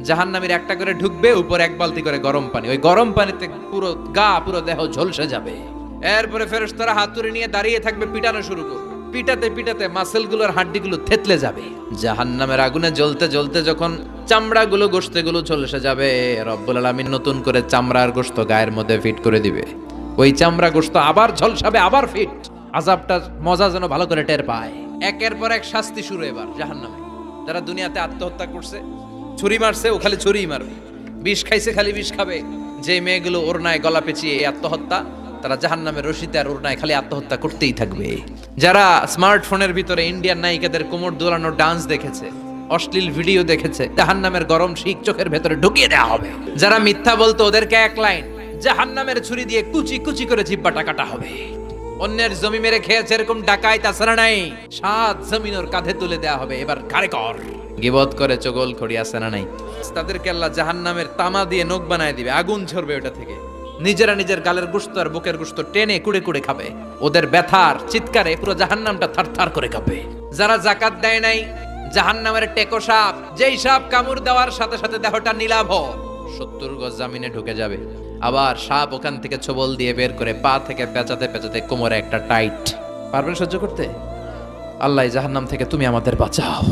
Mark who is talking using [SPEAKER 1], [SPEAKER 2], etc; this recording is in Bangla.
[SPEAKER 1] জাহান্নামীর একটা করে ঢুকবে, উপর এক বালতি করে গরম পানি, ওই গরম পানিতে পুরো গা পুরো দেহ ঝলসে যাবে। এরপরে ফেরেশতারা হাতুড়ি নিয়ে দাঁড়িয়ে থাকবে, পিটানো শুরু করবে। পিটাতে পিটাতে মাসেলগুলোর হাড্ডিগুলো থেতলে যাবে। জাহান্নামের আগুনে জ্বলতে জ্বলতে যখন চামড়াগুলো গোশতগুলো ঝলসে যাবে, রব্বুল আলামিন নতুন করে চামড়ার গোশত গায়ের মধ্যে ফিট করে দিবে। ওই চামড়া গোশত আবার ঝলসাবে, আবার ফিট। আযাবটা মজা যেন ভালো করে টের পায়। একের পর এক শাস্তি শুরু এবার জাহান্নামে। যারা দুনিয়াতে আত্মহত্যা করছে, ছুরি মারছে, ও খালি ছুরিই মারবে। বিষ খাইছে, খালি বিষ খাবে। যে মেয়েগুলো ওড়নায় গলা পেঁচিয়ে এই আত্মহত্যা, তারা জাহান্নামের রশিতে আর ওড়নায় খালি আত্মহত্যা করতেই থাকবে। যারা স্মার্টফোনের ভিতরে ইন্ডিয়ান নায়িকাদের কোমর দোলানো ডান্স দেখেছে, অশ্লীল ভিডিও দেখেছে, জাহান্নামের গরম শিক চোখের ভেতরে ঢুকিয়ে দেওয়া হবে। যারা মিথ্যা বলতো, ওদেরকে এক লাইন জাহান্নামের ছুরি দিয়ে কুচি কুচি করে জিহ্বাটা কাটা হবে। অন্যের জমি মেরে খেয়েছে এরকম ডাকাইত আসারা নাই, 7 জমিন ওর কাঁধে তুলে দেওয়া হবে। এবার ঘাড়ে কর। গিবত করে চগল খড়ি আছে না নাই, তাদেরকে আল্লাহ জাহান্নামের তামা দিয়ে নখ বানায় দিবে, আগুন ঝরবে ওটা থেকে। নিজেরা নিজের গালের গোশত আর বুকের গোশত টেনে কুড়ে কুড়ে খাবে। ওদের ব্যথার চিৎকারে পুরো জাহান্নামটা থারথার করে কাঁপে। যারা যাকাত দেয় নাই, জাহান্নামের টেকো সাপ, যেই সাপ কামড় দেওয়ার সাথে সাথে দেহটা নীলাভ 70 গজ জামিনে ঢুকে যাবে। আবার সাপ ওখান থেকে ছোবল দিয়ে বের করে পা থেকে পেঁচাতে পেঁচাতে কোমরে একটা টাইট। পারবেন সহ্য করতে? আল্লাহ জাহান্নাম থেকে তুমি আমাদের বাঁচাও।